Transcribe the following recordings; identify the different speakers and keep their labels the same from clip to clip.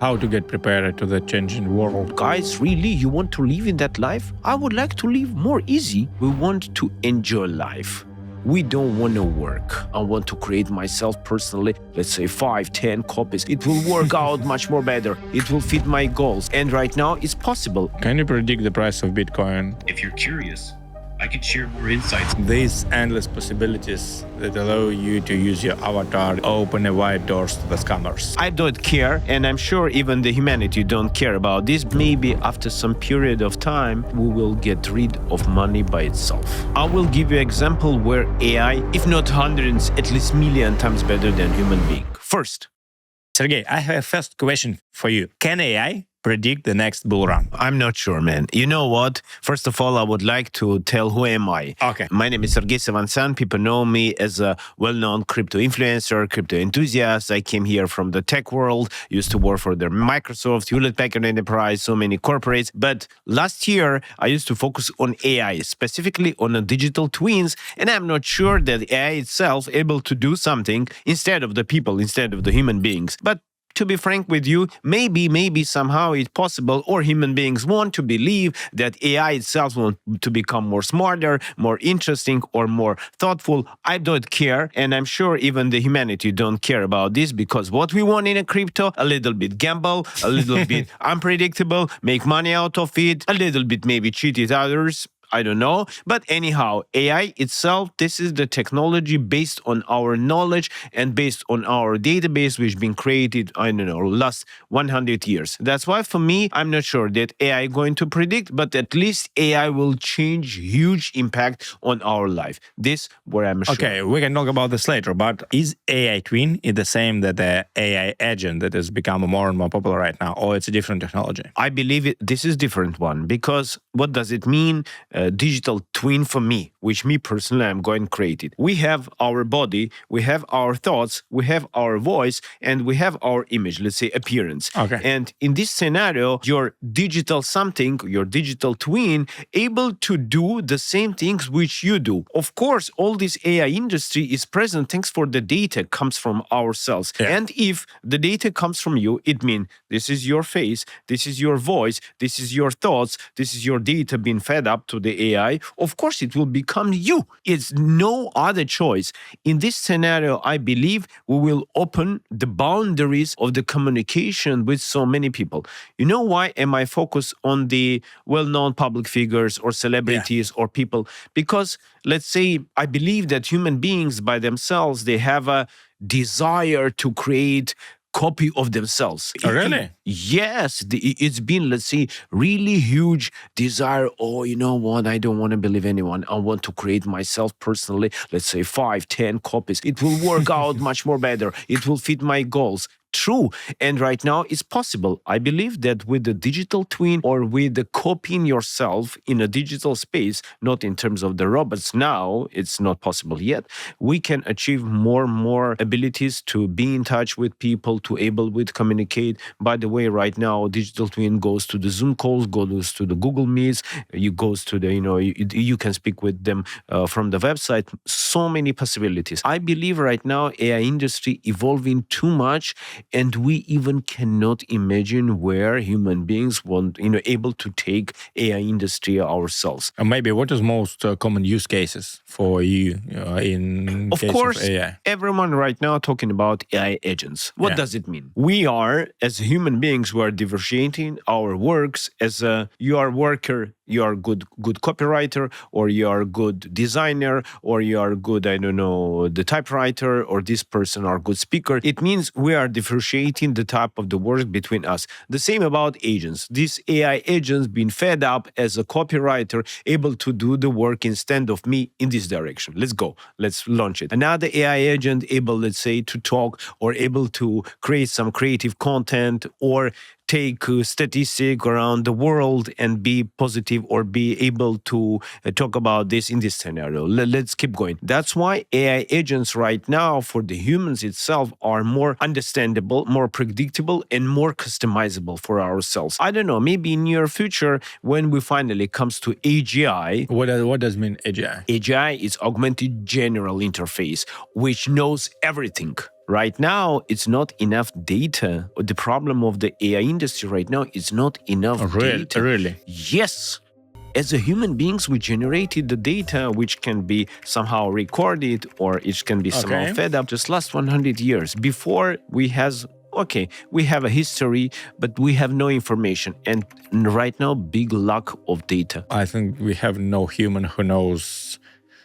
Speaker 1: How to get prepared to the changing world.
Speaker 2: Guys, really, you want to live in that life? I would like to live more easy. We want to enjoy life. We don't want to work. I want to create myself personally, let's say 5, 10 copies. It will work out much more better. It will fit my goals. And right now, it's possible.
Speaker 1: Can you predict the price of Bitcoin?
Speaker 3: If you're curious, I can share more insights.
Speaker 1: These endless possibilities that allow you to use your avatar open a wide doors to the scammers.
Speaker 2: I don't care, and I'm sure even the humanity don't care about this. Maybe after some period of time, we will get rid of money by itself. I will give you an example where AI, if not hundreds, at least million times better than human being. First,
Speaker 1: Sergey, I have a first question for you. Can AI predict the next bull run?
Speaker 2: I'm not sure, man. You know what? First of all, I would like to tell who am I.
Speaker 1: Okay.
Speaker 2: My name is Sergey. People know me as a well-known crypto influencer, crypto enthusiast. I came here from the tech world, used to work for the Microsoft, Hewlett-Packard Enterprise, so many corporates. But last year, I used to focus on AI, specifically on the digital twins. And I'm not sure that AI itself able to do something instead of the people, instead of the human beings. But to be frank with you, maybe somehow it's possible, or human beings want to believe that AI itself want to become more smarter, more interesting, or more thoughtful. I don't care, and I'm sure even the humanity don't care about this, because what we want in a crypto, a little bit gamble, a little bit unpredictable, make money out of it, a little bit maybe cheat others. I don't know. But anyhow, AI itself, this is the technology based on our knowledge and based on our database, which has been created, I don't know, last 100 years. That's why for me, I'm not sure that AI going to predict, but at least AI will change huge impact on our life. This where I'm sure.
Speaker 1: Okay, we can talk about this later, but is AI twin the same that the AI agent that has become more and more popular right now, or it's a different technology?
Speaker 2: I believe this is different one, because what does it mean? Digital twin for me, which me personally I'm going to create it. We have our body, we have our thoughts, we have our voice, and we have our image, let's say appearance.
Speaker 1: Okay.
Speaker 2: And in this scenario, your digital something, your digital twin, able to do the same things which you do. Of course, all this AI industry is present thanks for the data comes from ourselves.
Speaker 1: Yeah.
Speaker 2: And if the data comes from you, it means this is your face, this is your voice, this is your thoughts, this is your data being fed up to the AI. Of course, it will become you. It's no other choice. In this scenario, I believe we will open the boundaries of the communication with so many people. You know why am I focused on the well-known public figures or celebrities or people? Because let's say I believe that human beings by themselves, they have a desire to create copy of themselves.
Speaker 1: Oh, really?
Speaker 2: Yes. It's been, let's say, really huge desire. Oh, you know what? I don't want to believe anyone. I want to create myself personally, let's say 5, 10 copies. It will work out much more better. It will fit my goals. True. And right now it's possible. I believe that with the digital twin or with the copying yourself in a digital space, not in terms of the robots now, it's not possible yet, we can achieve more and more abilities to be in touch with people, to able with communicate. By the way, right now, digital twin goes to the Zoom calls, goes to the Google Meets, you goes to the, you can speak with them from the website. So many possibilities. I believe right now AI industry evolving too much, and we even cannot imagine where human beings want, able to take AI industry ourselves.
Speaker 1: And maybe what is most common use cases for you in
Speaker 2: of
Speaker 1: case
Speaker 2: course,
Speaker 1: of AI?
Speaker 2: Everyone right now talking about AI agents. What does it mean? We are, as human beings, we are differentiating our works as you are worker, you are good copywriter, or you are good designer, or you are good, the typewriter, or this person are good speaker. It means we are differentiating the type of the work between us. The same about agents. These AI agents being fed up as a copywriter, able to do the work instead of me in this direction. Let's go. Let's launch it. Another AI agent able, let's say, to talk or able to create some creative content or take statistic around the world and be positive or be able to talk about this in this scenario. Let's keep going. That's why AI agents right now for the humans itself are more understandable, more predictable, and more customizable for ourselves. I don't know, maybe in near future when we finally comes to AGI.
Speaker 1: What does mean AGI?
Speaker 2: AGI is augmented general interface, which knows everything. Right now, it's not enough data. The problem of the AI industry right now is not enough data.
Speaker 1: Really?
Speaker 2: Yes. As a human beings, we generated the data which can be somehow recorded or it can be somehow
Speaker 1: Okay.
Speaker 2: fed up just last 100 years. Before we have a history, but we have no information. And right now, big lack of data.
Speaker 1: I think we have no human who knows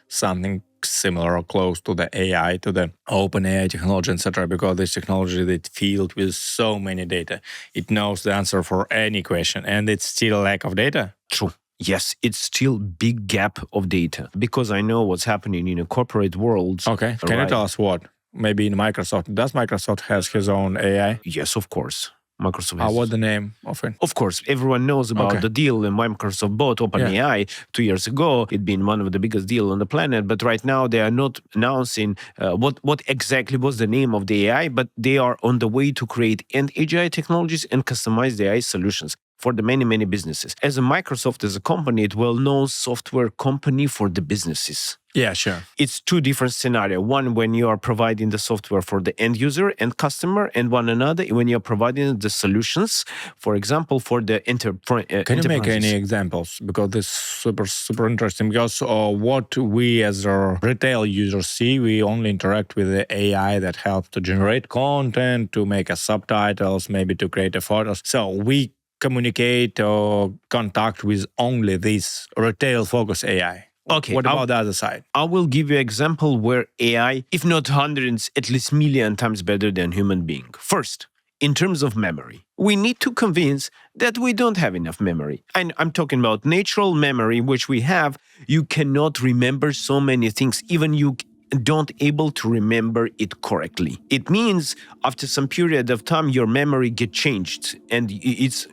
Speaker 1: something similar or close to the AI, to the open AI technology, etc. Because this technology is filled with so many data. It knows the answer for any question, and it's still lack of data.
Speaker 2: True. Yes, it's still big gap of data because I know what's happening in a corporate world.
Speaker 1: Okay, can you tell us what? Maybe in Microsoft. Does Microsoft has his own AI?
Speaker 2: Yes, of course. Microsoft has.
Speaker 1: What's the name of it?
Speaker 2: Of course, everyone knows about the deal and Microsoft bought OpenAI 2 years ago. It'd been one of the biggest deals on the planet, but right now they are not announcing what exactly was the name of the AI, but they are on the way to create and AGI technologies and customize the AI solutions for the many businesses. As a Microsoft, as a company, it's well-known software company for the businesses.
Speaker 1: Yeah, sure.
Speaker 2: It's two different scenarios. One, when you are providing the software for the end user and customer, and one another, when you're providing the solutions, for example, for the enterprise.
Speaker 1: Can you make any examples? Because this is super interesting. Because what we as a retail users see, we only interact with the AI that helps to generate content, to make a subtitles, maybe to create a photos. So we communicate or contact with only this retail-focused AI.
Speaker 2: Okay.
Speaker 1: What about the other side?
Speaker 2: I will give you an example where AI, if not hundreds, at least million times better than human being. First, in terms of memory, we need to convince that we don't have enough memory. And I'm talking about natural memory, which we have. You cannot remember so many things, even you don't able to remember it correctly. It means after some period of time, your memory get changed, and it's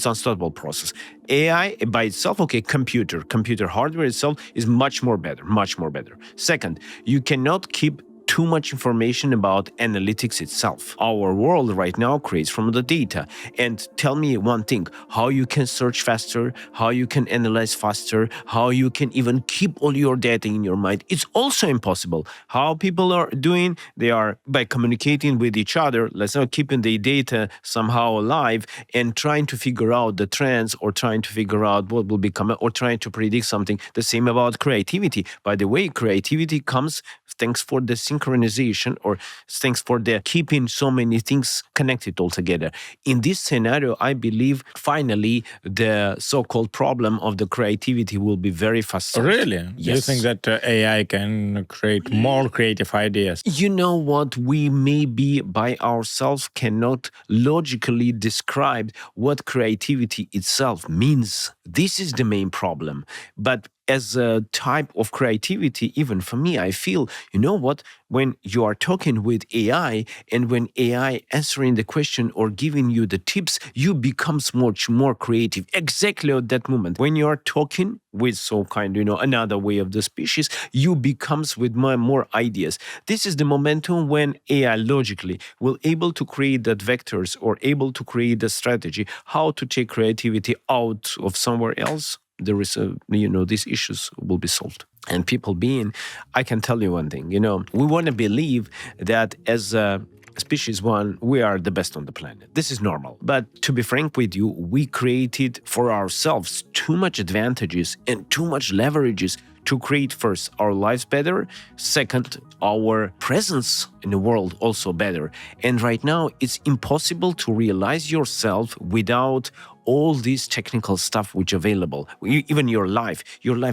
Speaker 2: unstoppable process. AI by itself, computer hardware itself is much more better. Second, you cannot keep too much information about analytics itself. Our world right now creates from the data. And tell me one thing, how you can search faster, how you can analyze faster, how you can even keep all your data in your mind. It's also impossible. How people are doing, they are by communicating with each other, let's not keeping the data somehow alive and trying to figure out the trends or trying to figure out what will become or trying to predict something. The same about creativity. By the way, creativity comes thanks for the synchronization or thanks for the keeping so many things connected all together. In this scenario, I believe finally the so-called problem of the creativity will be very fast solved.
Speaker 1: Really?
Speaker 2: Yes.
Speaker 1: Do you think that AI can create more creative ideas?
Speaker 2: You know what? We maybe by ourselves cannot logically describe what creativity itself means. This is the main problem. But as a type of creativity, even for me, I feel, you know what, when you are talking with AI and when AI answering the question or giving you the tips, you become much more creative exactly at that moment. When you are talking with some kind, another way of the species, you becomes with more ideas. This is the momentum when AI logically will able to create that vectors or able to create the strategy, how to take creativity out of somewhere else. There is these issues will be solved. And people being, I can tell you one thing, we want to believe that as a species one, we are the best on the planet. This is normal. But to be frank with you, we created for ourselves too much advantages and too much leverages to create first our lives better, second, our presence in the world also better. And right now, it's impossible to realize yourself without all this technical stuff which available. Even your life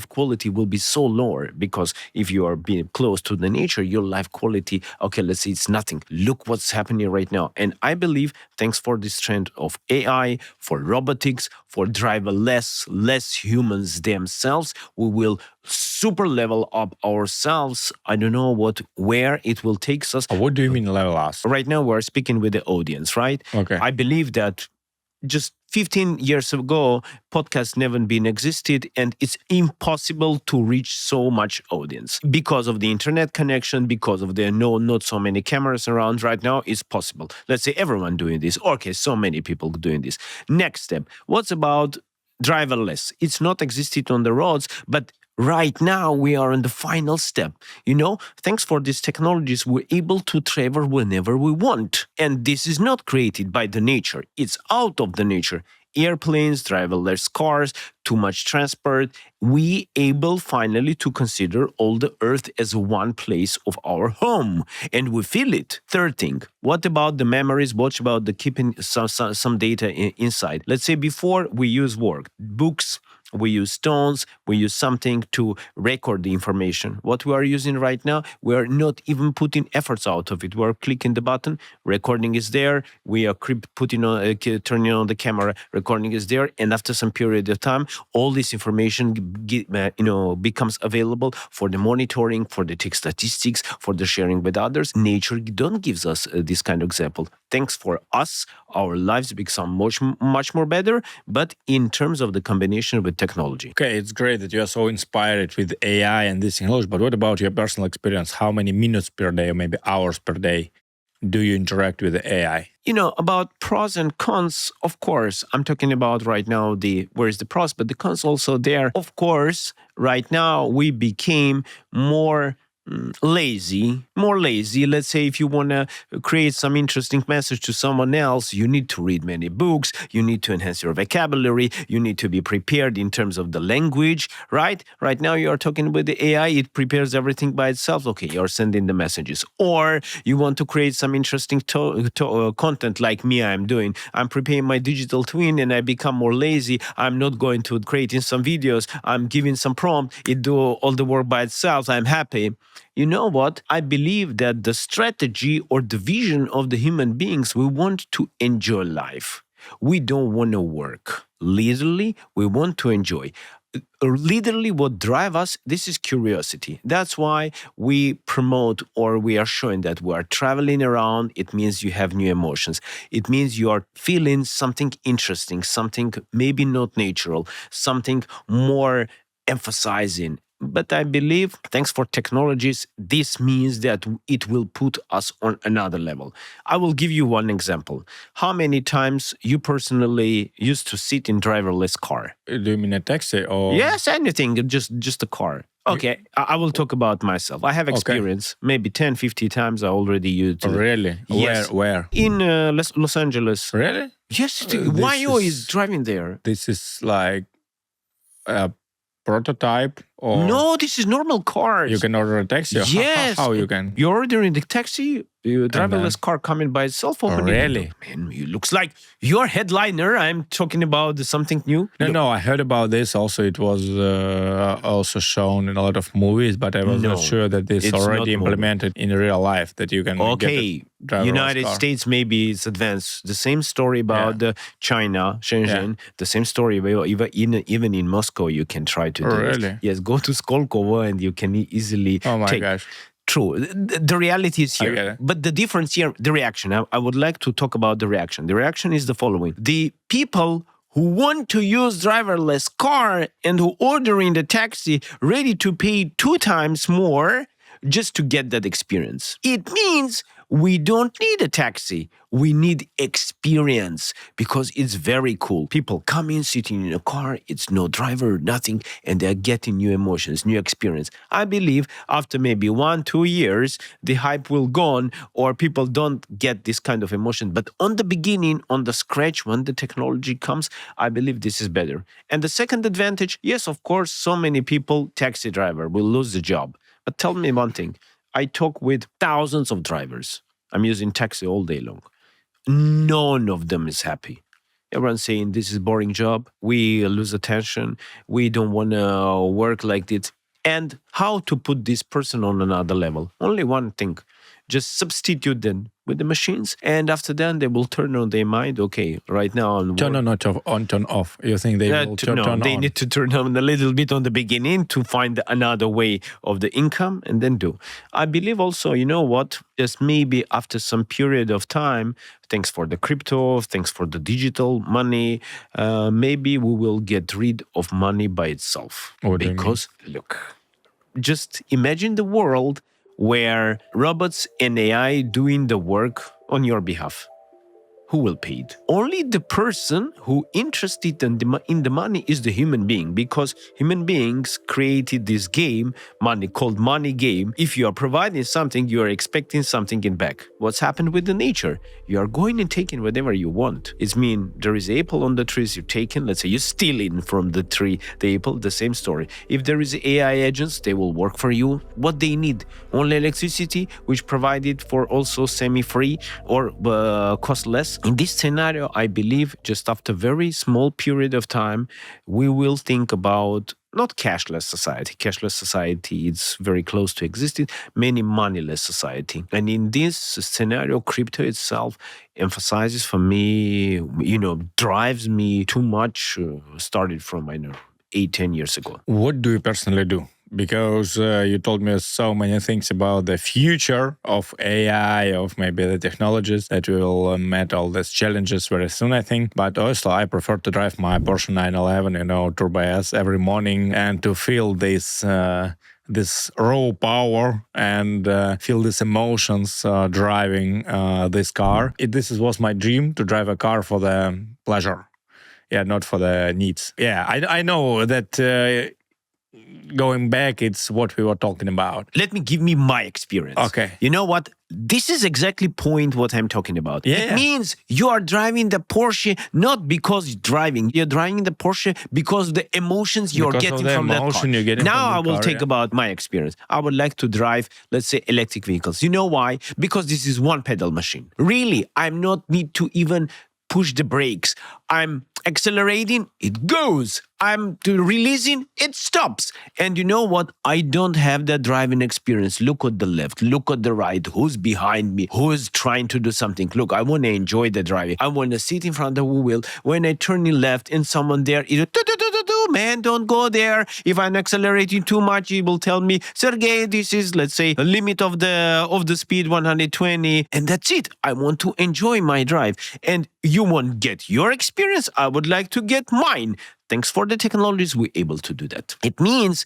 Speaker 2: quality will be so lower because if you are being close to the nature, your life quality, okay, let's say it's nothing. Look what's happening right now. And I believe thanks for this trend of AI, for robotics, for driverless, less humans themselves, we will super level up ourselves. I don't know where it will take us.
Speaker 1: What do you mean level us?
Speaker 2: Right now we're speaking with the audience, right?
Speaker 1: Okay.
Speaker 2: I believe that just 15 years ago, podcasts never been existed, and it's impossible to reach so much audience because of the internet connection, because of the not so many cameras around. Right now, it's possible. Let's say everyone doing this. Okay, so many people doing this. Next step, what's about driverless? It's not existed on the roads, but Right now, we are in the final step. Thanks for these technologies, we're able to travel whenever we want. And this is not created by the nature, it's out of the nature. Airplanes, driverless cars, too much transport. We able finally to consider all the earth as one place of our home, and we feel it. Third thing, what about the memories? What about the keeping some data inside? Let's say before we use work, books, we use stones, we use something to record the information. What we are using right now, we are not even putting efforts out of it. We are clicking the button, recording is there. We are putting on, turning on the camera, recording is there. And after some period of time, all this information becomes available for the monitoring, for the tech statistics, for the sharing with others. Nature don't gives us this kind of example. Thanks for us, our lives become much more better. But in terms of the combination with technology.
Speaker 1: Okay, it's great that you are so inspired with AI and this technology, but what about your personal experience? How many minutes per day or maybe hours per day do you interact with the AI?
Speaker 2: About pros and cons, of course, I'm talking about right now where is the pros, but the cons also there. Of course, right now we became more lazy. Let's say if you want to create some interesting message to someone else, you need to read many books, you need to enhance your vocabulary, you need to be prepared in terms of the language, right? Right now you are talking with the AI, it prepares everything by itself. Okay, you're sending the messages. Or you want to create some interesting content like me I'm doing. I'm preparing my digital twin and I become more lazy. I'm not going to creating some videos. I'm giving some prompt. It do all the work by itself. I'm happy. You know what? I believe that the strategy or the vision of the human beings, we want to enjoy life. We don't want to work. Literally, we want to enjoy. Literally, what drives us, this is curiosity. That's why we promote or we are showing that we are traveling around. It means you have new emotions. It means you are feeling something interesting, something maybe not natural, something more emphasizing. But I believe, thanks for technologies, this means that it will put us on another level. I will give you one example. How many times you personally used to sit in driverless car?
Speaker 1: Do you mean a taxi or?
Speaker 2: Yes, anything, just a car. Okay, I will talk about myself. I have experience, maybe 10, 50 times I already used it.
Speaker 1: Really?
Speaker 2: Yes.
Speaker 1: Where?
Speaker 2: In Los Angeles.
Speaker 1: Really?
Speaker 2: Yes, why you is driving there?
Speaker 1: This is like a prototype or?
Speaker 2: No, this is normal cars.
Speaker 1: You can order a taxi?
Speaker 2: Yes.
Speaker 1: How you can?
Speaker 2: You're ordering the taxi, driverless car coming by itself.
Speaker 1: Really?
Speaker 2: Man, it looks like you're headliner. I'm talking about something new.
Speaker 1: No, I heard about this. Also, it was also shown in a lot of movies, but I was not sure that this already implemented in real life, that you can get a driverless
Speaker 2: United
Speaker 1: car.
Speaker 2: States, maybe it's advanced. The same story about China, Shenzhen. The same story, even in Moscow, you can try to do
Speaker 1: Really?
Speaker 2: it. Yes, go to Skolkovo and you can easily
Speaker 1: Oh my
Speaker 2: take.
Speaker 1: gosh.
Speaker 2: True. The reality is here. But the difference here, the reaction, I would like to talk about the reaction. The reaction is the following. The people who want to use driverless car and who ordering the taxi ready to pay 2 times more just to get that experience. It means we don't need a taxi. We need experience because it's very cool. People come in, sitting in a car, it's no driver, nothing, and they're getting new emotions, new experience. I believe after maybe 1-2 years, the hype will gone or people don't get this kind of emotion. But on the beginning, on the scratch, when the technology comes, I believe this is better. And the second advantage, yes, of course, so many people, taxi driver will lose the job. But tell me one thing. I talk with thousands of drivers. I'm using taxi all day long. None of them is happy. Everyone's saying this is a boring job. We lose attention. We don't want to work like this. And how to put this person on another level? Only one thing. Just substitute them with the machines. And after that, they will turn on their mind. Okay, right now.
Speaker 1: Turn off. You think they will turn on?
Speaker 2: They need to turn on a little bit on the beginning to find another way of the income and then do. I believe also, you know what? Just maybe after some period of time, thanks for the crypto, thanks for the digital money, maybe we will get rid of money by itself.
Speaker 1: What do you mean?
Speaker 2: Because, look, just imagine the world where robots and AI doing the work on your behalf. who will pay it? Only the person who interested in the money is the human being, because human beings created this game, money, called money game. If you are providing something, you are expecting something in back. What's happened with the nature? You are going and taking whatever you want. It means there is apple on the trees, you're taking, let's say you're stealing from the tree, the apple, the same story. If there is AI agents, they will work for you. What they need? Only electricity, which provided for also semi-free or cost less. In this scenario, I believe just after a very small period of time, we will think about not cashless society. Cashless society is very close to existing, many moneyless society. And in this scenario, crypto itself emphasizes for me, drives me too much, started from, 8-10 years ago.
Speaker 1: What do you personally do? Because you told me so many things about the future of AI, of maybe the technologies that will meet all these challenges very soon, I think. But also, I prefer to drive my Porsche 911, Turbo S every morning, and to feel this raw power and feel these emotions driving this car. This was my dream, to drive a car for the pleasure. Yeah, not for the needs. Yeah, I know that going back, it's what we were talking about.
Speaker 2: Let me give me my experience.
Speaker 1: Okay.
Speaker 2: You know what? This is exactly point what I'm talking about.
Speaker 1: Yeah.
Speaker 2: It means you are driving the Porsche not because you're driving. You're driving the Porsche because the emotions you're getting from that car. Now I will take about my experience. I would like to drive, let's say, electric vehicles. You know why? Because this is one pedal machine. Really, I'm not need to even push the brakes. I'm accelerating, it goes. I'm releasing, it stops. And you know what? I don't have that driving experience. Look at the left, look at the right. Who's behind me? Who's trying to do something? Look, I want to enjoy the driving. I want to sit in front of the wheel. When I turn in left and someone there, man, don't go there. If I'm accelerating too much, he will tell me, Sergey, this is, let's say, a limit of the speed 120. And that's it. I want to enjoy my drive. And you won't get your experience. I would like to get mine. Thanks for the technologies, we're able to do that. It means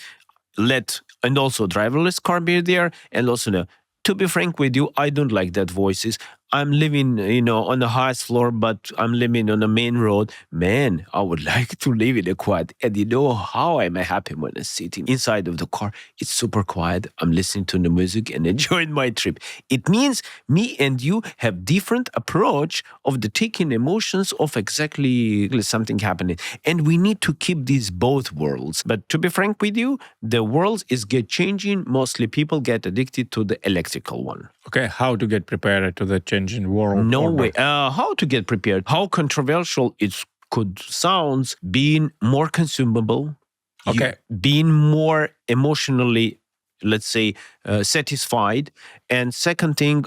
Speaker 2: and also driverless car be there. And also, to be frank with you, I don't like that voices. I'm living, on the highest floor, but I'm living on the main road. Man, I would like to live in a quiet. And you know how am I happy when I'm sitting inside of the car? It's super quiet. I'm listening to the music and enjoying my trip. It means me and you have different approach of the taking emotions of exactly something happening. And we need to keep these both worlds. But to be frank with you, the world is changing. Mostly people get addicted to the electrical one.
Speaker 1: Okay, how to get prepared to the changing world?
Speaker 2: No
Speaker 1: order?
Speaker 2: way. How to get prepared? How controversial it could sound. Being more consumable.
Speaker 1: Okay.
Speaker 2: Being more emotionally, let's say, satisfied. And second thing,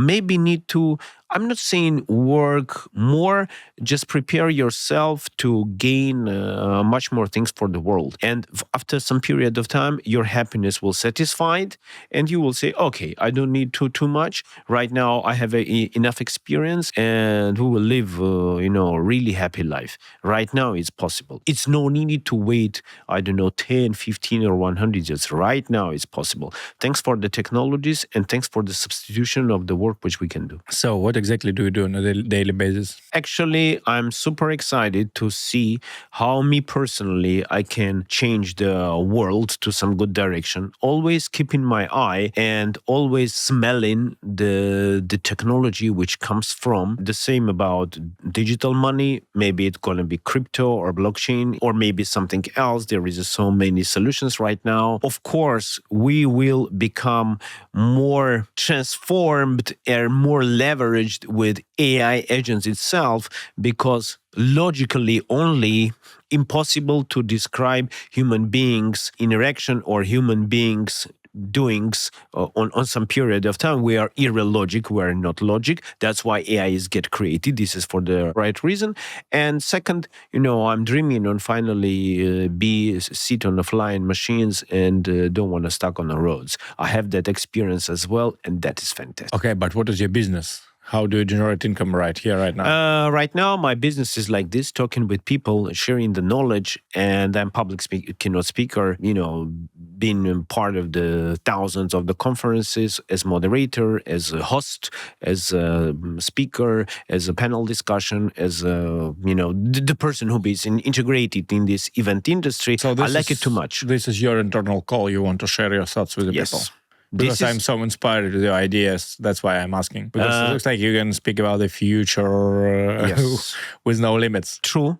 Speaker 2: maybe need to, I'm not saying work more, just prepare yourself to gain much more things for the world. And after some period of time, your happiness will satisfied and you will say, okay, I don't need too much. Right now, I have enough experience and we will live, really happy life. Right now, it's possible. It's no need to wait, 10, 15 or 100 years. Right now, it's possible. Thanks for the technologies and thanks for the substitution of the work which we can do.
Speaker 1: So what exactly do you do on a daily basis?
Speaker 2: Actually, I'm super excited to see how me personally, I can change the world to some good direction. Always keeping my eye and always smelling the technology which comes from. The same about digital money. Maybe it's going to be crypto or blockchain or maybe something else. There is so many solutions right now. Of course, we will become more transformed and more leveraged with AI agents itself, because logically only impossible to describe human beings' interaction or human beings' doings on some period of time. We are irrelogic, we are not logic. That's why AI is get created. This is for the right reason. And second, I'm dreaming on finally sit on the flying machines and don't want to stuck on the roads. I have that experience as well, and that is fantastic.
Speaker 1: Okay, but what is your business? How do you generate income right here, right now?
Speaker 2: Right now, my business is like this: talking with people, sharing the knowledge, and I'm keynote speaker. Being part of the thousands of the conferences as moderator, as a host, as a speaker, as a panel discussion, as the person who is integrated in this event industry.
Speaker 1: So
Speaker 2: I like it too much.
Speaker 1: This is your internal call. You want to share your thoughts with the people. Because I'm so inspired with your ideas. That's why I'm asking. Because it looks like you can speak about the future with no limits.
Speaker 2: True.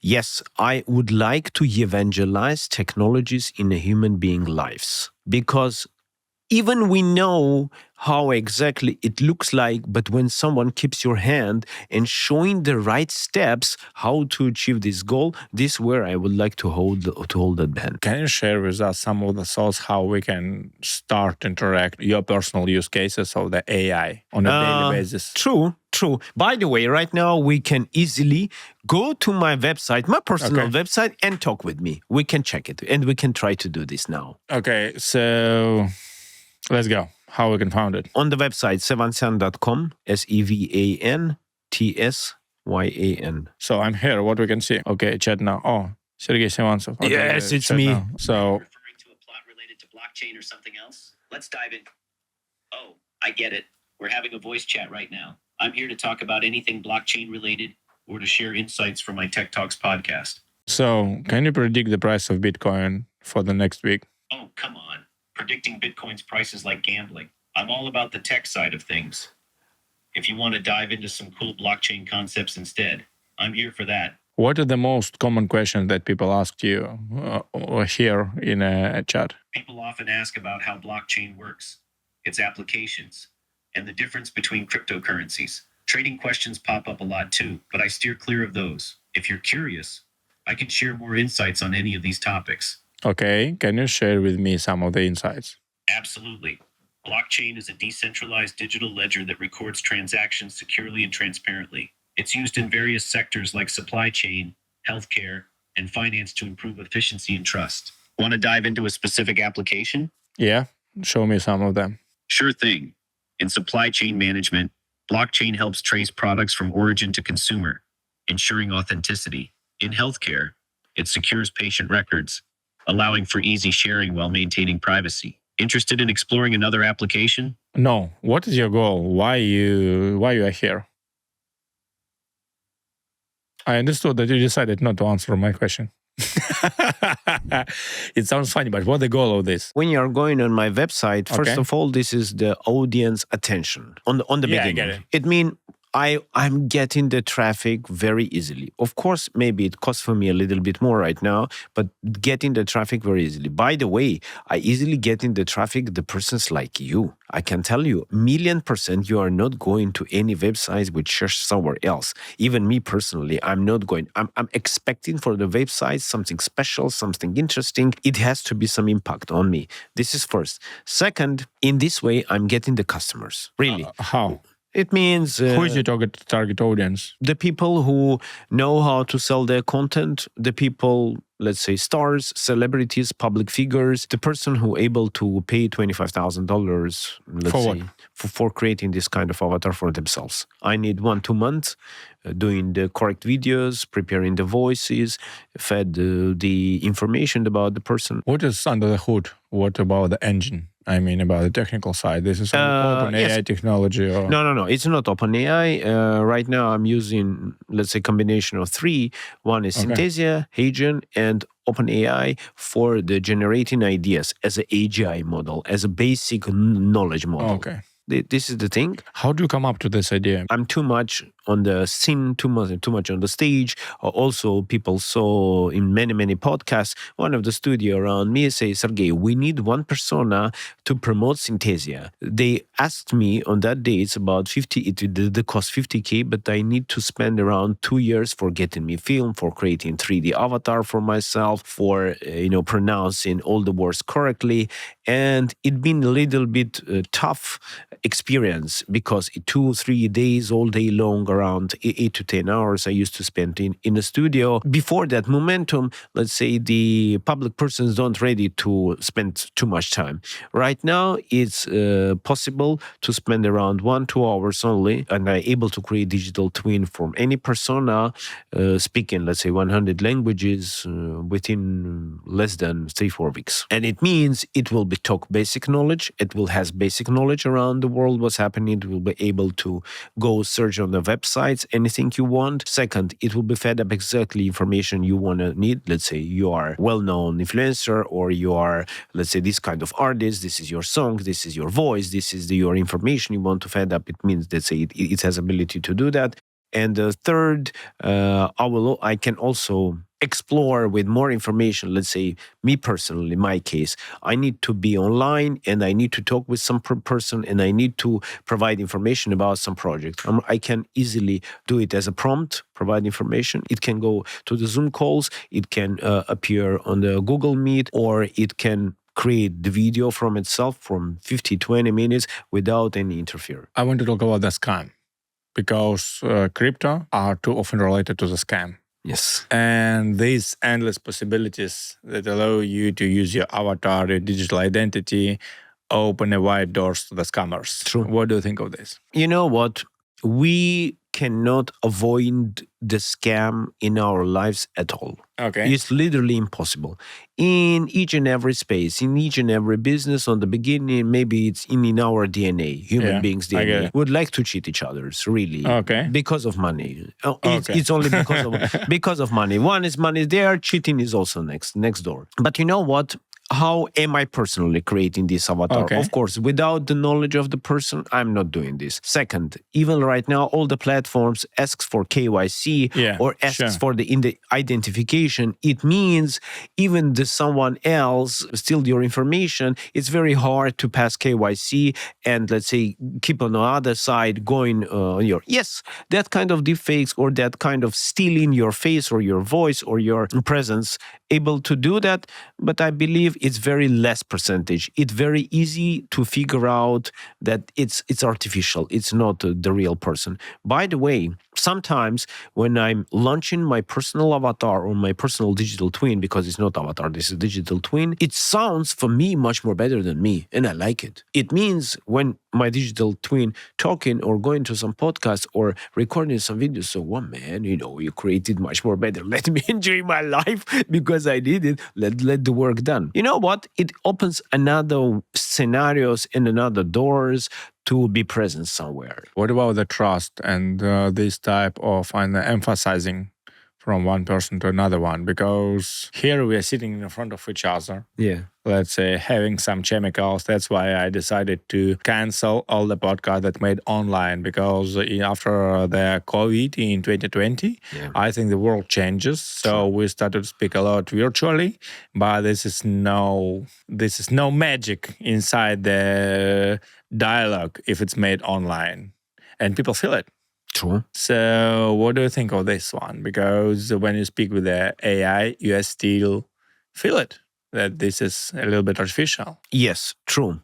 Speaker 2: Yes, I would like to evangelize technologies in a human being lives. Because even we know how exactly it looks like, but when someone keeps your hand and showing the right steps how to achieve this goal, this is where I would like to hold that band.
Speaker 1: Can you share with us some of the thoughts how we can start to interact your personal use cases of the AI on a daily basis?
Speaker 2: True. By the way, right now we can easily go to my website, my personal website, and talk with me. We can check it, and we can try to do this now.
Speaker 1: Okay, so let's go. How we can find it?
Speaker 2: On the website, sevansyan.com, SEVANTSYAN.
Speaker 1: So I'm here. What we can see? Okay, chat now. Oh, Sergey Sevansov. Okay,
Speaker 2: yes, it's me.
Speaker 1: Now. So
Speaker 3: referring to a plot related to blockchain or something else? Let's dive in. Oh, I get it. We're having a voice chat right now. I'm here to talk about anything blockchain related or to share insights from my Tech Talks podcast.
Speaker 1: So can you predict the price of Bitcoin for the next week?
Speaker 3: Oh, come on. Predicting Bitcoin's price is like gambling. I'm all about the tech side of things. If you want to dive into some cool blockchain concepts instead, I'm here for that.
Speaker 1: What are the most common questions that people ask you here in a chat?
Speaker 3: People often ask about how blockchain works, its applications, and the difference between cryptocurrencies. Trading questions pop up a lot too, but I steer clear of those. If you're curious, I can share more insights on any of these topics.
Speaker 1: Okay, can you share with me some of the insights?
Speaker 3: Absolutely. Blockchain is a decentralized digital ledger that records transactions securely and transparently. It's used in various sectors like supply chain, healthcare, and finance to improve efficiency and trust. Want to dive into a specific application?
Speaker 1: Yeah, show me some of them.
Speaker 3: Sure thing. In supply chain management, blockchain helps trace products from origin to consumer, ensuring authenticity. In healthcare, it secures patient records, allowing for easy sharing while maintaining privacy. Interested in exploring another application?
Speaker 1: No. What is your goal? Why you are here? I understood that you decided not to answer my question. It sounds funny, but what's the goal of this?
Speaker 2: When you're going on my website, first of all, this is the audience attention on the beginning.
Speaker 1: I get it.
Speaker 2: It means I'm getting the traffic very easily. Of course, maybe it costs for me a little bit more right now, but getting the traffic very easily. By the way, I easily get in the traffic the persons like you. I can tell you, 1,000,000% you are not going to any websites which share somewhere else. Even me personally, I'm not going. I'm expecting for the website something special, something interesting. It has to be some impact on me. This is first. Second, in this way, I'm getting the customers. Really.
Speaker 1: How?
Speaker 2: It means...
Speaker 1: who is your target audience?
Speaker 2: The people who know how to sell their content, the people, let's say stars, celebrities, public figures, the person who able to pay $25,000, let's
Speaker 1: For
Speaker 2: say, for creating this kind of avatar for themselves. I need 1-2 months doing the correct videos, preparing the voices, fed the information about the person.
Speaker 1: What is under the hood? What about the engine? I mean, about the technical side. This is open AI technology? Or...
Speaker 2: No. It's not open AI. Right now, I'm using, let's say, combination of 3. One is Synthesia, Hagen, and OpenAI for the generating ideas as an AGI model, as a basic knowledge model.
Speaker 1: Okay.
Speaker 2: This is the thing.
Speaker 1: How do you come up to this idea?
Speaker 2: I'm too much on the scene, too much on the stage. Also, people saw in many podcasts, one of the studio around me say, Sergey, we need one persona to promote Synthesia. They asked me on that day, it's about 50, the cost 50K, but I need to spend around 2 years for getting me film, for creating 3D avatar for myself, for, pronouncing all the words correctly. And it's been a little bit tough experience because 2-3 days all day long around 8 to 10 hours I used to spend in a studio. Before that momentum, let's say the public persons don't ready to spend too much time. Right now, it's possible to spend around 1-2 hours only, and I'm able to create digital twin from any persona speaking, let's say, 100 languages within less than 3-4 weeks. And it means it will be talk basic knowledge. It will has basic knowledge around the world, what's happening. It will be able to go search on the websites, anything you want. Second, it will be fed up exactly information you want to need. Let's say you are well-known influencer, or you are, let's say, this kind of artist. This is your song. This is your voice. This is your information you want to fed up. It means, let's say, it has ability to do that. And third, I can also explore with more information. Let's say, me personally, in my case, I need to be online and I need to talk with some person and I need to provide information about some project. I can easily do it as a prompt, provide information. It can go to the Zoom calls. It can appear on the Google Meet, or it can create the video from itself from 50-20 minutes without any interference.
Speaker 1: I want to talk about the scam, because crypto are too often related to the scam.
Speaker 2: Yes.
Speaker 1: And these endless possibilities that allow you to use your avatar, your digital identity, open a wide doors to the scammers.
Speaker 2: True.
Speaker 1: What do you think of this?
Speaker 2: You know what? We cannot avoid the scam in our lives at all.
Speaker 1: Okay.
Speaker 2: It's literally impossible. In each and every space, in each and every business, on the beginning, maybe it's in our DNA, human beings' DNA. Would like to cheat each other's, really.
Speaker 1: Okay.
Speaker 2: Because of money. It's only because of money. One is money there, cheating is also next door. But you know what? How am I personally creating this avatar?
Speaker 1: Okay.
Speaker 2: Of course, without the knowledge of the person, I'm not doing this. Second, even right now, all the platforms asks for KYC or asks for the identification. It means even the someone else steal your information, it's very hard to pass KYC and, let's say, keep on the other side going on your... Yes, that kind of deepfakes or that kind of stealing your face or your voice or your presence, able to do that, but I believe it's very less percentage. It's very easy to figure out that it's artificial. It's not the real person. By the way, sometimes when I'm launching my personal avatar or my personal digital twin, because it's not avatar, this is digital twin, it sounds for me much more better than me, and I like it. It means when my digital twin talking or going to some podcast or recording some videos, so, well, man, you created much more better. Let me enjoy my life because I did it. Let the work done. You know what? It opens another scenarios and another doors to be present somewhere.
Speaker 1: What about the trust and this type of emphasizing from one person to another one? Because here we are sitting in front of each other.
Speaker 2: Yeah.
Speaker 1: Let's say having some chemicals. That's why I decided to cancel all the podcasts that made online, because after the COVID in 2020, I think the world changes. So we started to speak a lot virtually, but this is no magic inside the dialogue if it's made online, and people feel it.
Speaker 2: True.
Speaker 1: So what do you think of this one? Because when you speak with the AI, you still feel it, that this is a little bit artificial.
Speaker 2: Yes, true.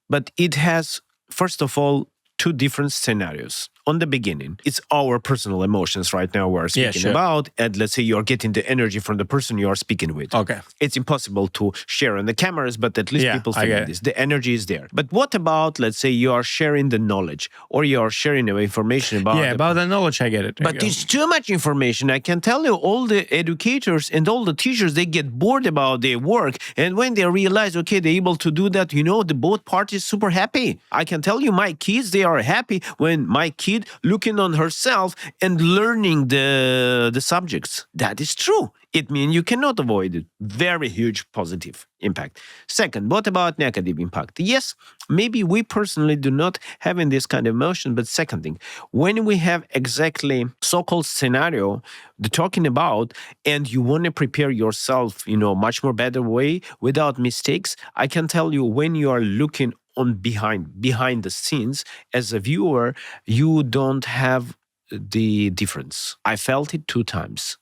Speaker 2: But it has, first of all, two different scenarios. On the beginning, it's our personal emotions right now we're speaking about. And let's say you're getting the energy from the person you are speaking with.
Speaker 1: Okay.
Speaker 2: It's impossible to share on the cameras, but at least people feel this. The energy is there. But what about, let's say, you are sharing the knowledge or you are sharing the information about...
Speaker 1: Yeah, about the knowledge, I get it.
Speaker 2: But it's too much information. I can tell you, all the educators and all the teachers, they get bored about their work. And when they realize, okay, they're able to do that, the both parties super happy. I can tell you, my kids, they are happy when my kid looking on herself and learning the subjects. That is true. It means you cannot avoid it. Very huge positive impact. Second, what about negative impact? Yes, maybe we personally do not have in this kind of emotion, but second thing, when we have exactly so-called scenario the talking about, and you want to prepare yourself, much more better way without mistakes, I can tell you, when you are looking on behind the scenes as a viewer, you don't have the difference. I felt it 2 times.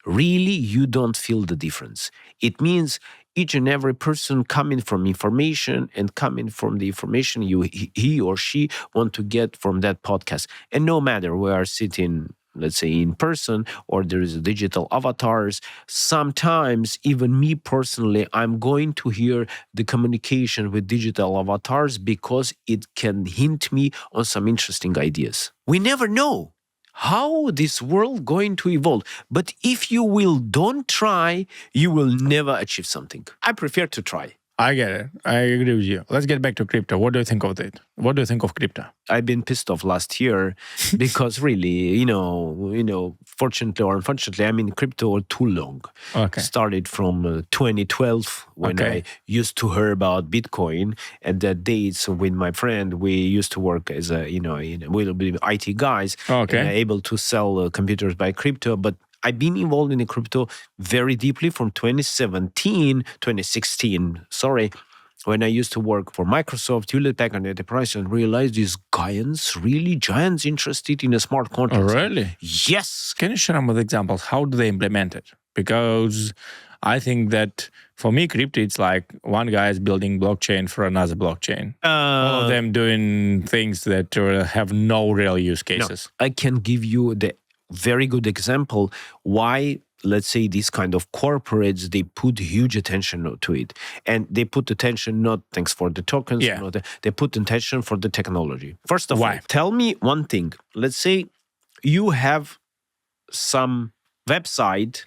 Speaker 2: Really, you don't feel the difference. It means each and every person coming from information and coming from the information he or she want to get from that podcast. And no matter we are sitting, let's say in person, or there is digital avatars, sometimes even me personally, I'm going to hear the communication with digital avatars because it can hint me on some interesting ideas. We never know how this world going to evolve, but if you will don't try, you will never achieve something. I prefer to try.
Speaker 1: I get it. I agree with you. Let's get back to crypto. What do you think of it? What do you think of crypto?
Speaker 2: I've been pissed off last year because really, fortunately or unfortunately, I'm in crypto too long.
Speaker 1: Okay.
Speaker 2: Started from 2012 when I used to hear about Bitcoin. At that dates with my friend, we used to work as we'll be IT guys.
Speaker 1: Okay.
Speaker 2: And able to sell computers by crypto, but I've been involved in the crypto very deeply from 2016, when I used to work for Microsoft, Hewlett Packard Enterprise, and realized these giants interested in a smart contract.
Speaker 1: Oh, really?
Speaker 2: Yes.
Speaker 1: Can you share some examples? How do they implement it? Because I think that for me, crypto, it's like one guy is building blockchain for another blockchain. All of them doing things that have no real use cases.
Speaker 2: No, I can give you the very good example why, let's say, these kind of corporates, they put huge attention to it. And they put attention not thanks for the tokens, they put attention for the technology. First of all, tell me one thing. Let's say you have some website,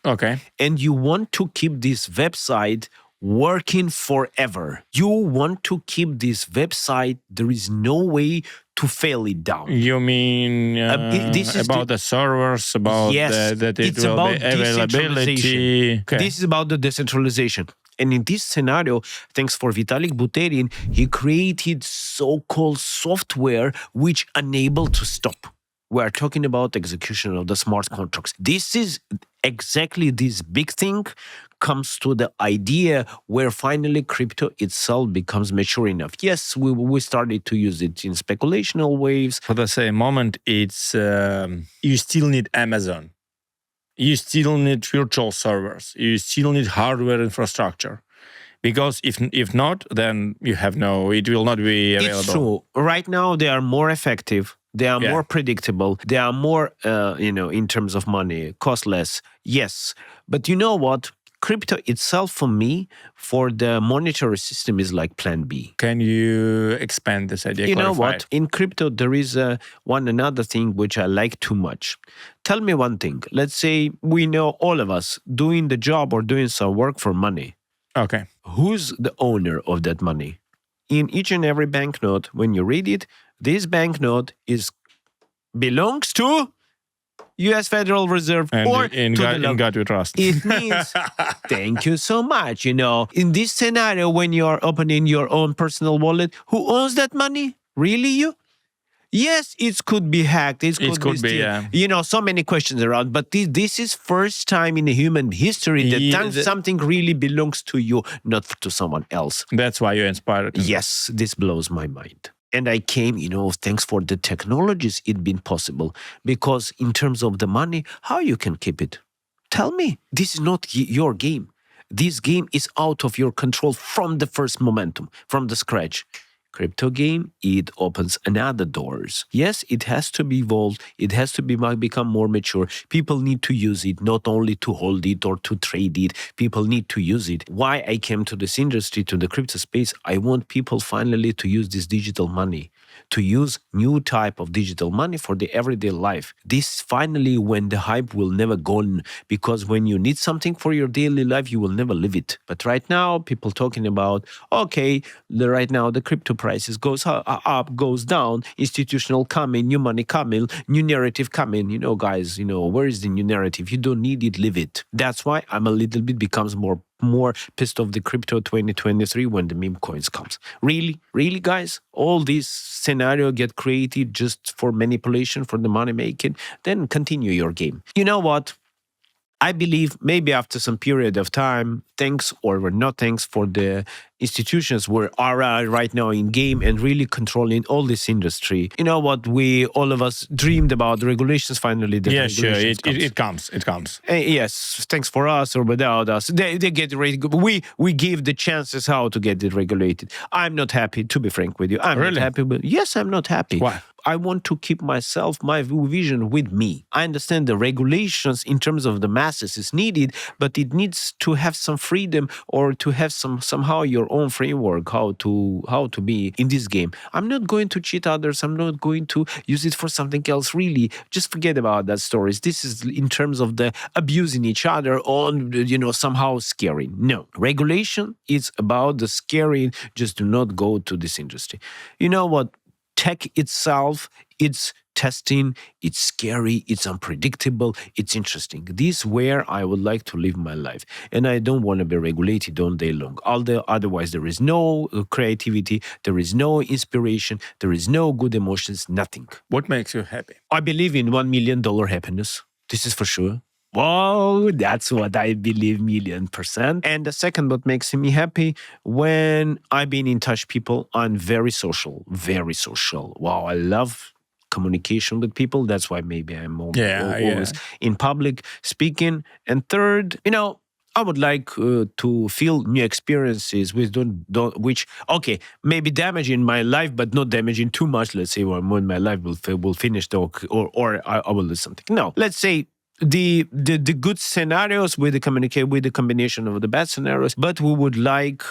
Speaker 2: and you want to keep this website working forever. You want to keep this website, there is no way to fail it down.
Speaker 1: You mean this is about the servers, about that it
Speaker 2: it's
Speaker 1: will
Speaker 2: about
Speaker 1: be availability.
Speaker 2: This is about the decentralization. And in this scenario, thanks for Vitalik Buterin, he created so-called software which enable to stop. We are talking about execution of the smart contracts. This is exactly this big thing comes to the idea where finally crypto itself becomes mature enough. Yes, we started to use it in speculational waves.
Speaker 1: For the same moment, it's you still need Amazon. You still need virtual servers. You still need hardware infrastructure. Because if not, then you have it will not be available.
Speaker 2: It's true. Right now, they are more effective. They are more predictable. They are more, in terms of money, cost less. Yes. But you know what? Crypto itself, for me, for the monetary system is like plan B.
Speaker 1: Can you expand this idea?
Speaker 2: You know what? In crypto, there is another thing which I like too much. Tell me one thing. Let's say we know all of us doing the job or doing some work for money.
Speaker 1: Okay.
Speaker 2: Who's the owner of that money? In each and every banknote, when you read it, this banknote belongs to U.S. Federal Reserve or
Speaker 1: in God we trust.
Speaker 2: It means thank you so much. In this scenario, when you are opening your own personal wallet, who owns that money? Really you? Yes, it could be hacked. It could be so many questions around. But this is first time in human history that something really belongs to you, not to someone else.
Speaker 1: That's why you're inspired.
Speaker 2: Yes, this blows my mind. And I came, thanks for the technologies, it been possible. Because in terms of the money, how you can keep it? Tell me, this is not your game. This game is out of your control from the first momentum, from the scratch. Crypto game, it opens another doors. Yes, it has to be evolved. It has to become more mature. People need to use it, not only to hold it or to trade it. People need to use it. Why I came to this industry, to the crypto space, I want people finally to use this digital money, to use new type of digital money for the everyday life. This finally when the hype will never go on, because when you need something for your daily life, you will never live it. But right now, people talking about, right now the crypto prices goes up, goes down, institutional coming, new money coming, new narrative coming. Guys, where is the new narrative? You don't need it, live it. That's why I'm a little bit becomes more pissed off the crypto 2023 when the meme coins comes. Really, guys? All these scenario get created just for manipulation, for the money making? Then continue your game. You know what? I believe maybe after some period of time, thanks or not thanks for the institutions were are right now in game and really controlling all this industry. You know what we all of us dreamed about regulations. Finally, the
Speaker 1: Yeah, sure.
Speaker 2: regulations
Speaker 1: It comes.
Speaker 2: yes, thanks for us or without us, they get regulated. We give the chances how to get it regulated. I'm not happy, to be frank with you. I'm
Speaker 1: Really?
Speaker 2: not happy. But yes, I'm not happy.
Speaker 1: Why?
Speaker 2: I want to keep my vision with me. I understand the regulations in terms of the masses is needed, but it needs to have some freedom or to have somehow your own framework how to be in this game. I'm not going to cheat others. I'm not going to use it for something else. Really, just forget about that stories. This is in terms of the abusing each other on somehow scaring. No, regulation is about the scaring. Just do not go to this industry. You know what? Tech itself, it's testing, it's scary, it's unpredictable, it's interesting. This is where I would like to live my life. And I don't want to be regulated all day long. Otherwise, there is no creativity, there is no inspiration, there is no good emotions, nothing.
Speaker 1: What makes you happy?
Speaker 2: I believe in $1 million happiness. This is for sure. Whoa, that's what I believe 1,000,000%. And the second, what makes me happy, when I've been in touch people, I'm very social, very social. Wow, I love communication with people. That's why maybe I'm always in public speaking. And third, I would like to feel new experiences which maybe damaging my life, but not damaging too much. Let's say when my life will finish or I will do something. No, let's say the good scenarios with the combination of the bad scenarios, but we would like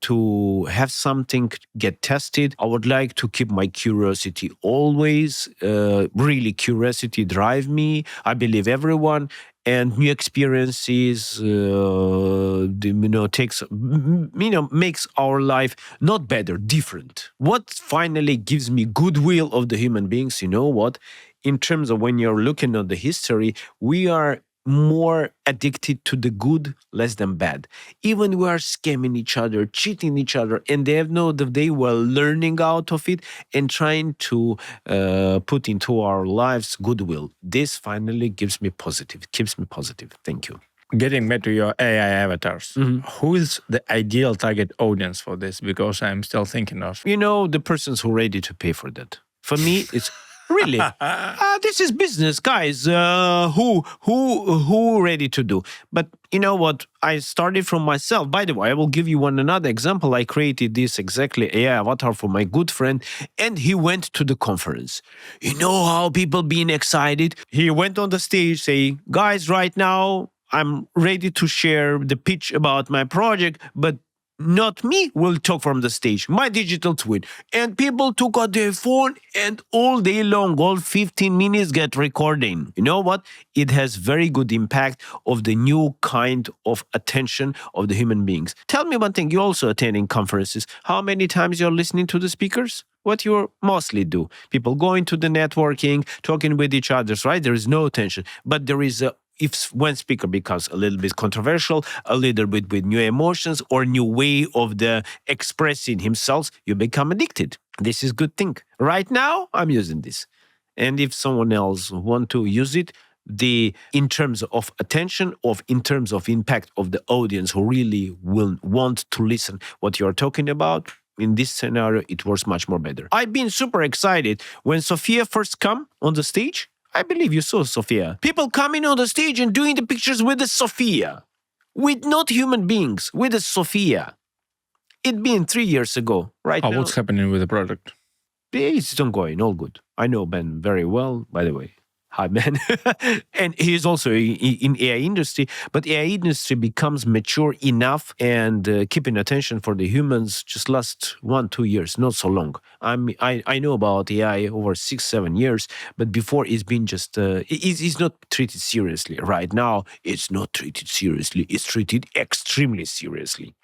Speaker 2: to have something get tested. I would like to keep my curiosity always. Really, curiosity drive me. I believe everyone. And new experiences, makes our life not better, different. What finally gives me goodwill of the human beings, you know what? In terms of when you're looking at the history, we are more addicted to the good, less than bad. Even we are scamming each other, cheating each other, and they were learning out of it and trying to put into our lives goodwill. This finally keeps me positive. Thank you.
Speaker 1: Getting back to your AI avatars, who is the ideal target audience for this? Because I'm still thinking of.
Speaker 2: The persons who are ready to pay for that. For me, it's really, this is business, guys. Who ready to do? But you know what? I started from myself. By the way, I will give you another example. I created this exactly AI avatar for my good friend, and he went to the conference. You know how people being excited? He went on the stage saying, "Guys, right now I'm ready to share the pitch about my project, but." Not me will talk from the stage, my digital twin. And people took out their phone and all day long, all 15 minutes get recording. You know what? It has very good impact of the new kind of attention of the human beings. Tell me one thing, you're also attending conferences. How many times you're listening to the speakers? What you mostly do. People going to the networking, talking with each other, right? There is no attention. But there is if one speaker becomes a little bit controversial, a little bit with new emotions or new way of the expressing himself, you become addicted. This is good thing. Right now, I'm using this. And if someone else want to use it, in terms of attention, in terms of impact of the audience who really will want to listen what you're talking about, in this scenario, it works much more better. I've been super excited when Sophia first come on the stage. I believe you saw Sophia. People coming on the stage and doing the pictures with the Sophia. With not human beings, with the Sophia. It been 3 years ago, right now.
Speaker 1: What's happening with the product?
Speaker 2: It's ongoing, all good. I know Ben very well, by the way. Hi, Ben. And he's also in AI industry, but AI industry becomes mature enough and keeping attention for the humans just last 1-2 years, not so long. I know about AI over 6-7 years, but before it's been just, it's not treated seriously. Right now, it's not treated seriously. It's treated extremely seriously.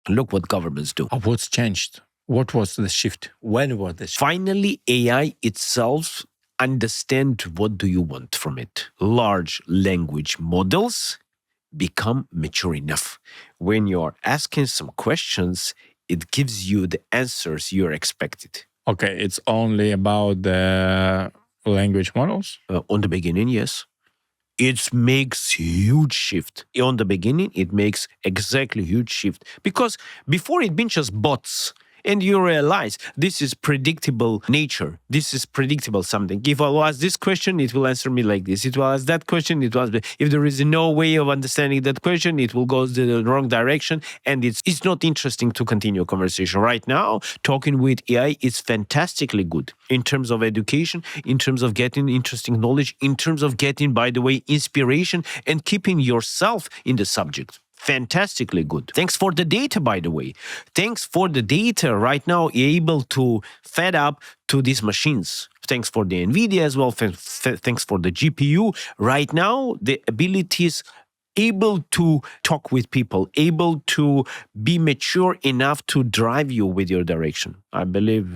Speaker 2: Look what governments do.
Speaker 1: What's changed? What was the shift? When was the shift?
Speaker 2: Finally, AI itself understand what do you want from it. Large language models become mature enough. When you're asking some questions, it gives you the answers you're expected.
Speaker 1: Okay, it's only about the language models?
Speaker 2: On the beginning, yes. it makes huge shift. On the beginning, it makes exactly huge shift. Because before it been just bots. And you realize this is predictable nature. This is predictable something. If I will ask this question, it will answer me like this. It will ask that question, it will. If there is no way of understanding that question, it will go the wrong direction. And it's not interesting to continue a conversation. Right now, talking with AI is fantastically good in terms of education, in terms of getting interesting knowledge, in terms of getting, by the way, inspiration and keeping yourself in the subject. Fantastically good. Thanks for the data, by the way. Thanks for the data. Right now, you're able to fed up to these machines. Thanks for the NVIDIA as well. Thanks for the GPU. Right now, the abilities able to talk with people, able to be mature enough to drive you with your direction. I believe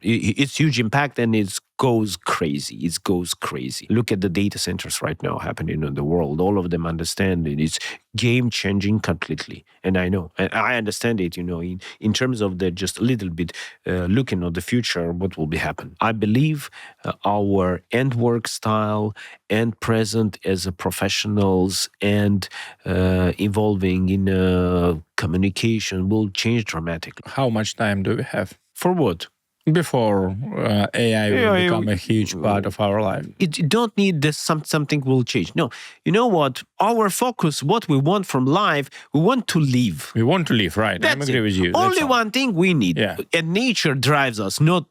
Speaker 2: it's huge impact and it goes crazy. It goes crazy. Look at the data centers right now happening in the world. All of them understand it. It's game changing completely. And I know, and I understand it, in terms of the just a little bit looking at the future, what will be happen. I believe our end work style and present as a professionals and evolving in communication will change dramatically.
Speaker 1: How much time do we have?
Speaker 2: For what?
Speaker 1: Before AI will become a huge part of our life.
Speaker 2: It don't need this something will change. No, you know what? Our focus, what we want from life, we want to live.
Speaker 1: We want to live, right? I agree with you.
Speaker 2: Only one thing we need.
Speaker 1: Yeah.
Speaker 2: And nature drives us, not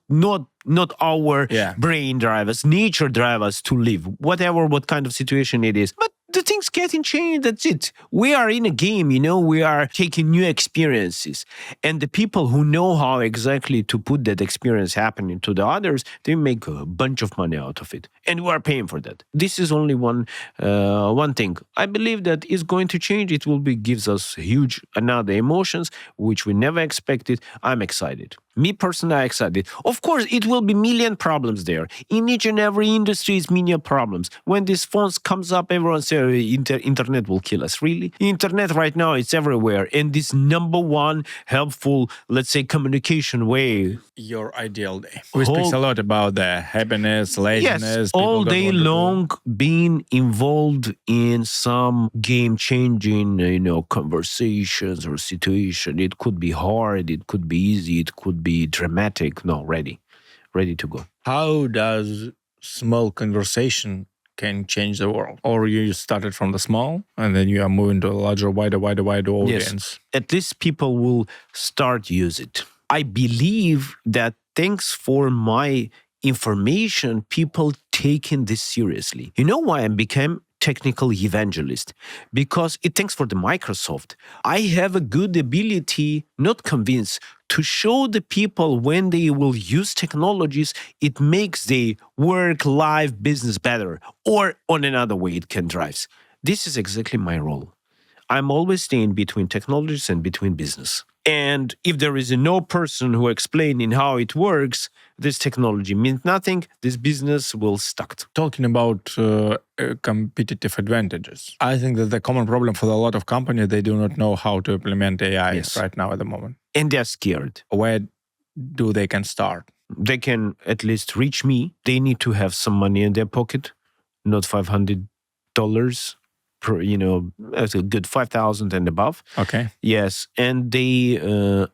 Speaker 2: our brain drives us. Nature drives us to live, what kind of situation it is. But the things getting changed, that's it. We are in a game, we are taking new experiences. And the people who know how exactly to put that experience happening to the others, they make a bunch of money out of it. And we are paying for that. This is only one thing. I believe that is going to change. It will gives us huge another emotions, which we never expected. I'm excited. Me personally, I'm excited. Of course, it will be million problems there. In each and every industry is million problems. When this phones comes up, everyone says internet will kill us. Really? Internet right now, it's everywhere. And this number one helpful, let's say, communication way.
Speaker 1: Your ideal day. We speak a lot about the happiness, laziness.
Speaker 2: Yes, all day long being involved in some game-changing, conversations or situation. It could be hard, it could be easy, it could be dramatic. No, ready to go.
Speaker 1: How does small conversation can change the world? Or you started from the small and then you are moving to a larger, wider audience?
Speaker 2: Yes. At least people will start use it. I believe that thanks for my information, people taking this seriously. You know why I became technical evangelist? Because thanks for the Microsoft. I have a good ability, not convince, to show the people when they will use technologies, it makes the work, life, business better. Or on another way, it can drive. This is exactly my role. I'm always staying between technologies and between business. And if there is no person who explaining how it works, this technology means nothing. This business will stuck.
Speaker 1: Talking about competitive advantages, I think that the common problem for a lot of companies, they do not know how to implement AI right now at the moment.
Speaker 2: And they're scared.
Speaker 1: Where do they can start?
Speaker 2: They can at least reach me. They need to have some money in their pocket, not $500 per, that's a good 5,000 and above.
Speaker 1: Okay.
Speaker 2: Yes. And they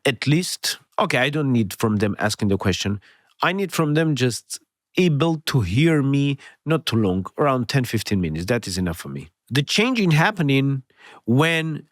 Speaker 2: at least, I don't need from them asking the question. I need from them just able to hear me, not too long, around 10, 15 minutes. That is enough for me. The changing happening when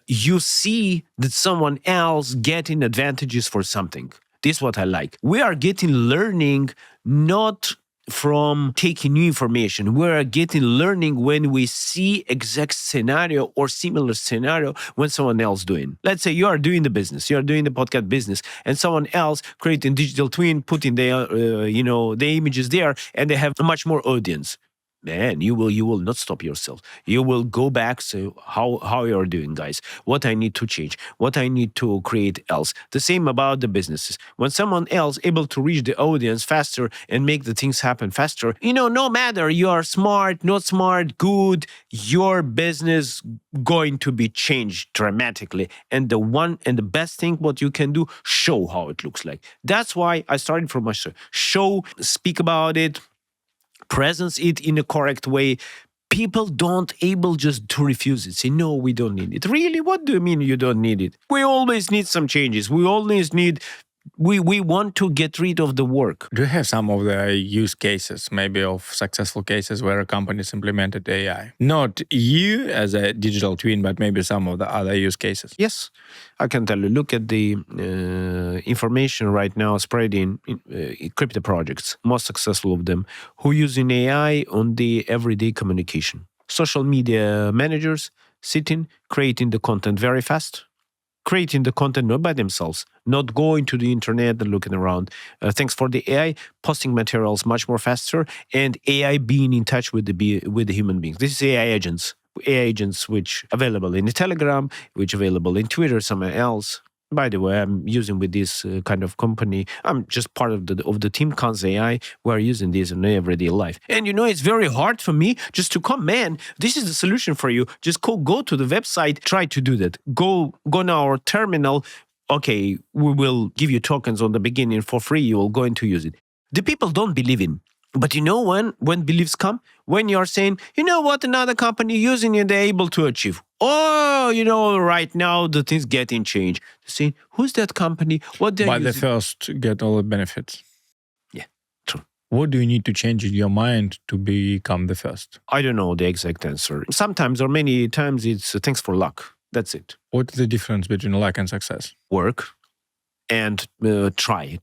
Speaker 2: you see that someone else getting advantages for something. This is what I like. We are getting learning not from taking new information. We are getting learning when we see exact scenario or similar scenario when someone else doing. Let's say you are doing the business, you are doing the podcast business, and someone else creating digital twin, putting their, the images there, and they have a much more audience. Man, you will not stop yourself. You will go back. So how you are doing, guys? What I need to change? What I need to create else? The same about the businesses. When someone else able to reach the audience faster and make the things happen faster, no matter you are smart, not smart, good, your business going to be changed dramatically. And the best thing what you can do, show how it looks like. That's why I started from my show. Speak about it. presents it in a correct way, people don't able just to refuse it. Say, no, we don't need it. Really? What do you mean you don't need it? We always need some changes. We always need, we want to get rid of the work.
Speaker 1: Do you have some of the use cases, maybe of successful cases where companies implemented AI? Not you as a digital twin, but maybe some of the other use cases.
Speaker 2: Yes, I can tell you. Look at the information right now spreading in crypto projects, most successful of them, who using AI on the everyday communication. Social media managers sitting, creating the content very fast, creating the content not by themselves, not going to the internet and looking around. Thanks for the AI, posting materials much more faster, and AI being in touch with the human beings. This is AI agents which available in the Telegram, which available in Twitter, somewhere else. By the way, I'm using with this kind of company. I'm just part of the team Cons AI. We're using this in everyday life. And it's very hard for me just to come, man, this is the solution for you. Just go to the website, try to do that. Go on our terminal. Okay, we will give you tokens on the beginning for free. You will go into use it. The people don't believe in. But when beliefs come, when you're saying, what, another company using it, they're able to achieve. Oh, right now the things getting changed. Saying, who's that company? What they're
Speaker 1: But
Speaker 2: using?
Speaker 1: the first get all the benefits.
Speaker 2: Yeah, true.
Speaker 1: What do you need to change in your mind to become the first?
Speaker 2: I don't know the exact answer. Sometimes or many times it's thanks for luck. That's it.
Speaker 1: What's the difference between luck and success?
Speaker 2: Work. And try.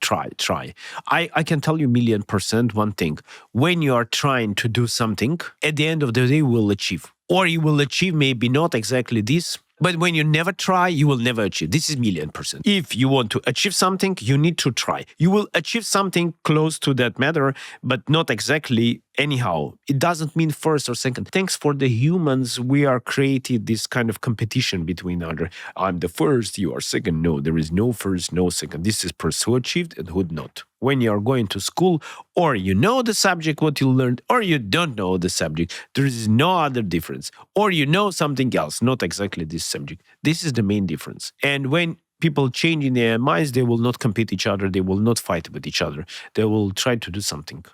Speaker 2: I can tell you 1,000,000% one thing. When you are trying to do something, at the end of the day, you will achieve. Or you will achieve maybe not exactly this, but when you never try, you will never achieve. This is 1,000,000%. If you want to achieve something, you need to try. You will achieve something close to that matter, but not exactly anyhow. It doesn't mean first or second. Thanks for the humans, we are created this kind of competition between other. I'm the first, you are second. No, there is no first, no second. This is person who achieved and who not. When you are going to school, or you know the subject, what you learned, or you don't know the subject, there is no other difference. Or you know something else, not exactly this subject. This is the main difference. And when people change in their minds, they will not compete each other. They will not fight with each other. They will try to do something.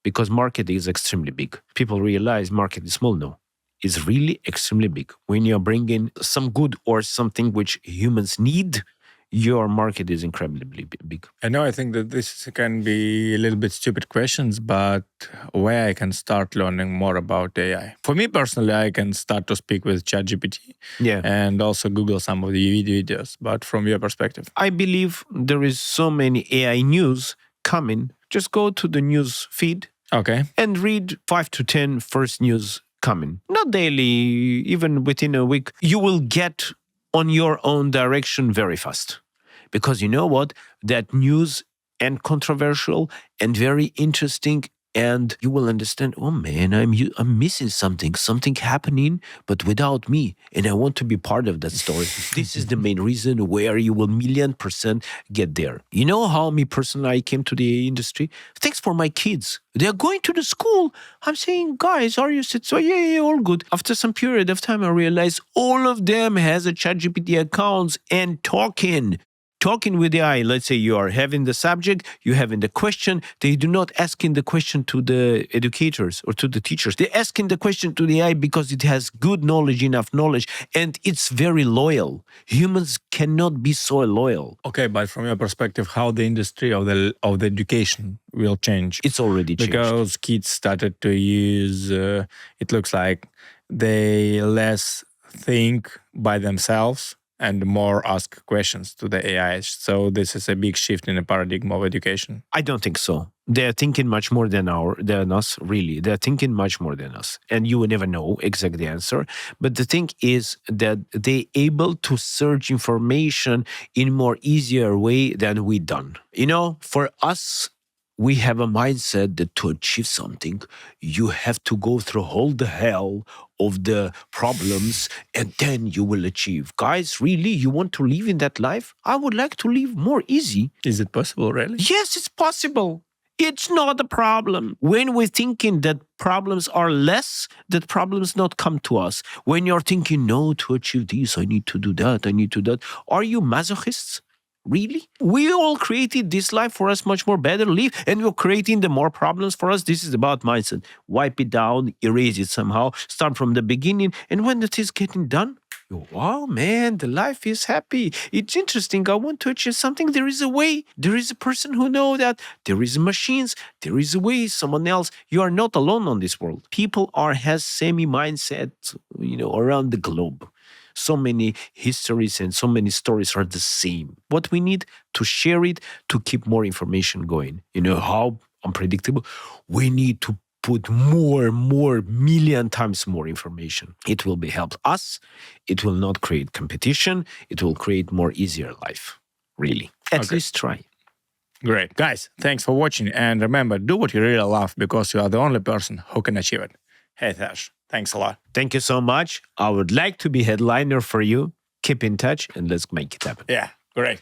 Speaker 2: Because market is extremely big. People realize market is small. No, it's really extremely big. When you're bringing some good or something which humans need, your market is incredibly big.
Speaker 1: I think that this can be a little bit stupid questions, but where I can start learning more about AI. For me personally, I can start to speak with ChatGPT and also Google some of the videos. But from your perspective?
Speaker 2: I believe there is so many AI news coming. Just go to the news feed and read 5 to 10 first news coming. Not daily, even within a week. You will get on your own direction very fast. Because you know what? That news and controversial and very interesting, and you will understand, oh man, I'm missing something happening, but without me, and I want to be part of that story. This is the main reason where you will 1,000,000% get there. You know how me personally I came to the industry? Thanks for my kids. They're going to the school. I'm saying, guys, are you so yeah, all good. After some period of time, I realized all of them has a ChatGPT accounts and talking with the AI. Let's say you are having the subject, you having the question. They do not asking the question to the educators or to the teachers. They're asking the question to the AI because it has good knowledge, enough knowledge, and it's very loyal. Humans cannot be so loyal.
Speaker 1: Okay, but from your perspective, how the industry of the education will change?
Speaker 2: It's already changed.
Speaker 1: Because kids started to use, it looks like they less think by themselves and more ask questions to the AI. So this is a big shift in the paradigm of education.
Speaker 2: I don't think so. They're thinking much more than us, really. They're thinking much more than us. And you will never know exact the answer. But the thing is that they're able to search information in more easier way than we done. For us, we have a mindset that to achieve something, you have to go through all the hell of the problems and then you will achieve. Guys, really, you want to live in that life? I would like to live more easy.
Speaker 1: Is it possible, really?
Speaker 2: Yes, it's possible. It's not a problem. When we're thinking that problems are less, that problems not come to us. When you're thinking, no, to achieve this, I need to do that, are you masochists? Really? We all created this life for us much more better live, and we're creating the more problems for us. This is about mindset. Wipe it down, erase it somehow, start from the beginning, and when it is getting done, wow, man, the life is happy. It's interesting. I want to achieve something. There is a way. There is a person who know that. There is machines. There is a way. Someone else. You are not alone on this world. People has semi mindset, around the globe. So many histories and so many stories are the same. What we need to share it to keep more information going. How unpredictable? We need to put more, million times more information. It will be help us. It will not create competition. It will create more easier life. Really. At least try.
Speaker 1: Great. Guys, thanks for watching. And remember, do what you really love because you are the only person who can achieve it. Hey, Tash, thanks a lot.
Speaker 2: Thank you so much. I would like to be headliner for you. Keep in touch and let's make it happen.
Speaker 1: Yeah, great.